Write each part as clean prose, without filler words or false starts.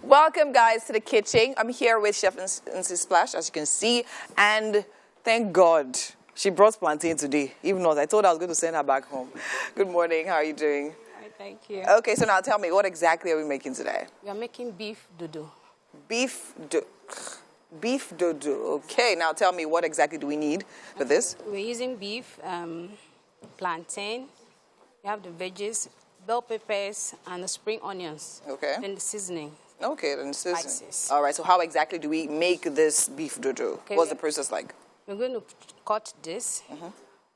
Welcome, guys, to the kitchen. I'm here with Chef Nsysplash, as you can see, and thank God she brought plantain today, even though I told her I was going to send her back home. Good morning. How are you doing? Hi, thank you. Okay, so now tell me, what exactly are we making today? We are making beef dodo. Beef dodo. Okay, now tell me, what exactly do we need for this? We're using beef, plantain. We have the veggies, bell peppers, and the spring onions. Okay. Then the seasoning. Okay, then seasoning. Spices. All right, so how exactly do we make this beef dodo? Okay, What's the process like? We're going to cut this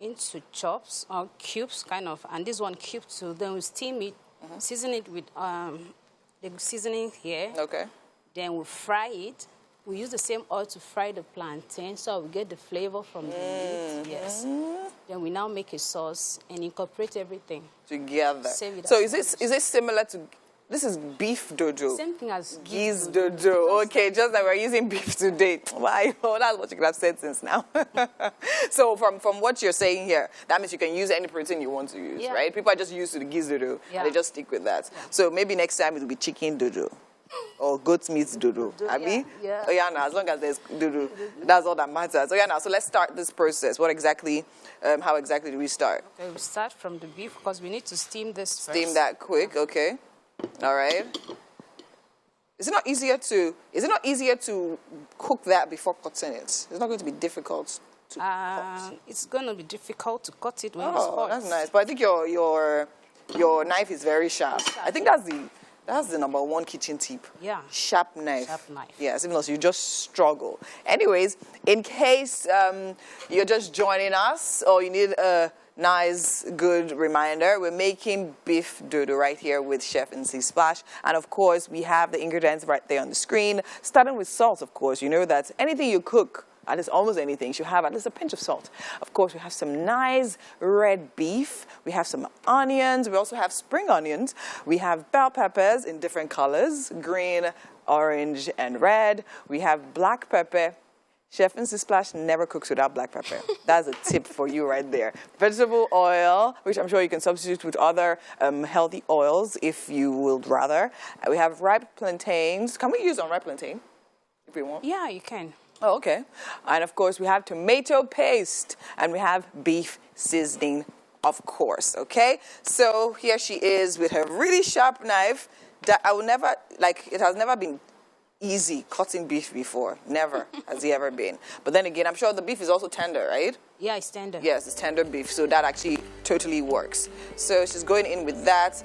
into chops or cubes, kind of, and this one cube too. Then we steam it, season it with the seasoning here. Okay. Then we fry it. We use the same oil to fry the plantain, so we get the flavor from the meat. Yes. Then we now make a sauce and incorporate everything Together. Save it So as is this similar to? This is beef dodo. Same thing as Geese dodo. Okay, just that we're using beef today. Why? Oh, that's what you could have said since now. So from what you're saying here, that means you can use any protein you want to use, right? People are just used to the geese dodo, and they just stick with that. So maybe next time it will be chicken dodo. Or goat meat dodo. I mean, yeah. Oh yeah, now as long as there's dodo, that's all that matters. Oh yeah, now so let's start this process. What exactly? How exactly do we start? Okay, we start from the beef because we need to steam this first. Steam that quick, okay. All right. Is it not easier to cook that before cutting it? It's not going to be difficult to cut. It's going to be difficult to cut it when it's Oh, hot. that's nice. But I think your knife is very sharp. I think that's the #1 kitchen tip. Yeah. Sharp knife. Sharp knife. Yes, even though you just struggle. Anyways, in case you're just joining us or you need a nice, good reminder, we're making beef dodo right here with Chef Nsysplash. And of course, we have the ingredients right there on the screen. Starting with salt, of course. You know that anything you cook, at least almost anything, should have at least a pinch of salt. Of course, we have some nice red beef. We have some onions. We also have spring onions. We have bell peppers in different colors, green, orange, and red. We have black pepper. Chef Nsysplash never cooks without black pepper. That's a tip for you right there. Vegetable oil, which I'm sure you can substitute with other healthy oils if you would rather. We have ripe plantains. Can we use unripe plantain if we want? Yeah, you can. Oh, okay. And of course, we have tomato paste and we have beef seasoning, of course, okay? So here she is with her really sharp knife that I will never, it has never been easy cutting beef before. Never has it ever been. But then again, I'm sure the beef is also tender, right? Yeah, it's tender. Yes, it's tender beef, so that actually totally works. So she's going in with that.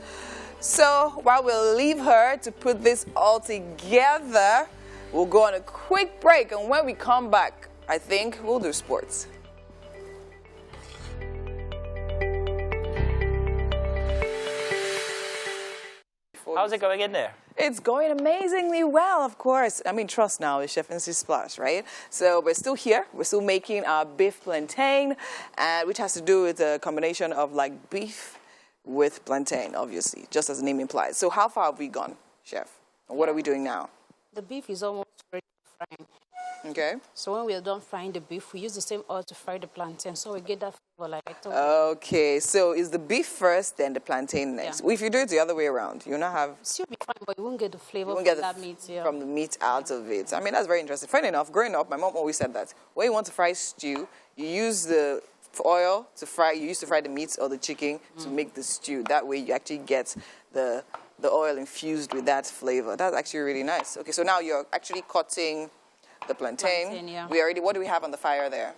So while we'll leave her to put this all together, we'll go on a quick break, and when we come back, I think we'll do sports. How's it going in there? It's going amazingly well, of course. I mean, trust now is Chef Nsysplash, right? So we're still here. We're still making our beef plantain, which has to do with a combination of like beef with plantain, obviously, just as the name implies. So how far have we gone, Chef? And what are we doing now? The beef is almost ready to fry. Okay. So when we're done frying the beef, we use the same oil to fry the plantain, so we get that flavor like I told you. Okay, so is the beef first, then the plantain next? Yeah. Well, if you do it the other way around, you'll not have... Still be fine, but you won't get the flavor from that meat. Yeah. From the meat out of it. I mean, that's very interesting. Funny enough, growing up, my mom always said that when you want to fry stew, you use the oil to fry. You used to fry the meat or the chicken to make the stew. That way, you actually get the oil infused with that flavor. That's actually really nice. Okay, so now you're actually cutting the plantain. Yeah. What do we have on the fire there?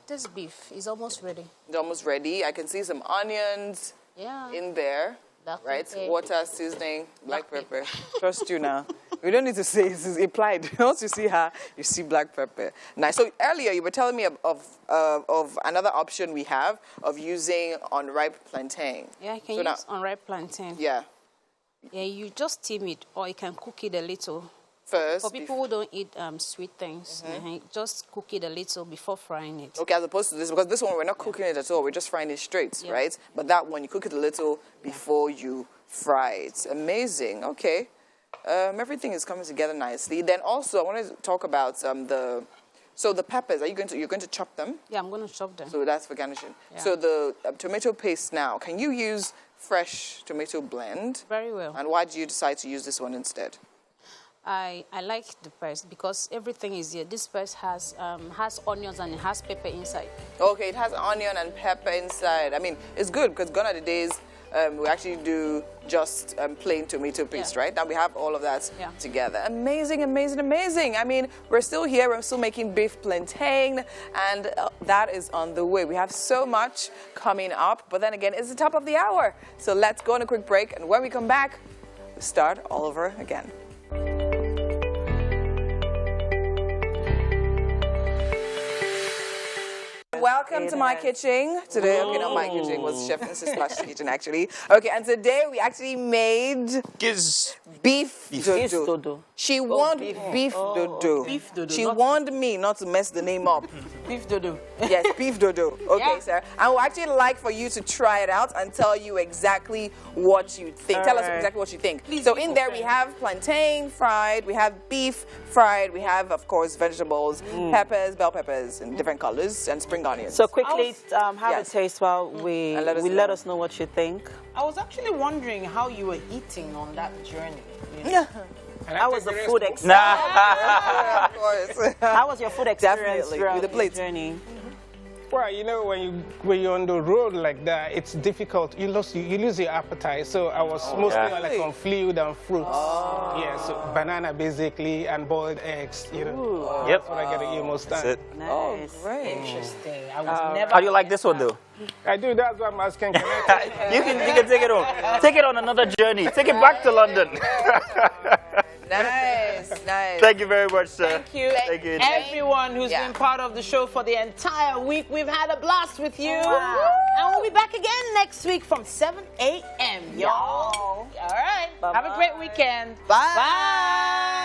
This beef is almost ready. It's almost ready. I can see some onions in there. Black Right? pepper. Water, seasoning, black pepper. Trust you now. We don't need to say it's implied. Once you see her, you see black pepper. Nice. So earlier you were telling me of another option we have of using unripe plantain. Yeah, I can use unripe plantain. Yeah. Yeah, you just steam it, or you can cook it a little. First. For people who don't eat sweet things, just cook it a little before frying it. Okay, as opposed to this, because this one we're not cooking it at all. We're just frying it straight, right? But that one, you cook it a little before you fry it. Amazing. Okay. Everything is coming together nicely. Then also, I wanted to talk about the peppers. You're going to chop them? Yeah, I'm going to chop them. So that's for garnishing. Yeah. So the tomato paste now, can you use fresh tomato blend? Very well. And why did you decide to use this one instead? I like the purse because everything is here. This purse has onions and it has pepper inside. Okay, it has onion and pepper inside. I mean, it's good because gone are the days we actually do just plain tomato paste, right? Now we have all of that together. Amazing, amazing, amazing. I mean, we're still here. We're still making beef plantain, and that is on the way. We have so much coming up, but then again, it's the top of the hour. So let's go on a quick break, and when we come back, we start all over again. Welcome to my kitchen. Today, okay, not my kitchen, was Chef Nsysplash kitchen actually. Okay, and today we actually made beef dodo. She wanted beef dodo. Beef dodo. She warned me not to mess the name up. Beef dodo. Yes, beef dodo. Okay, sir. I would actually like for you to try it out and tell you exactly what you think. Tell us exactly what you think. Please, so in there we have plantain fried, we have beef fried, we have, of course, vegetables, peppers, bell peppers in different colors, and spring onions. So quickly, have a taste while we let us know what you think. I was actually wondering how you were eating on that journey. How was the food experience? Yeah, of course. How was your food experience Definitely, with the plate. journey? Well, you know, when you're on the road like that, it's difficult. You lose your appetite. So I was mostly like on fluid and fruits. Yeah, so banana basically and boiled eggs. You know, that's what I get to eat most time. Nice. Oh, great. Interesting. I was never. How do you like this one, though? I do. That's what I'm asking. You can take it on. Take it on another journey. Take it back to London. Nice, nice. Thank you very much, sir. Thank you. Thank you. Everyone who's been part of the show for the entire week. We've had a blast with you. And we'll be back again next week from 7 a.m. Y'all. All right. Bye-bye. Have a great weekend. Bye. Bye.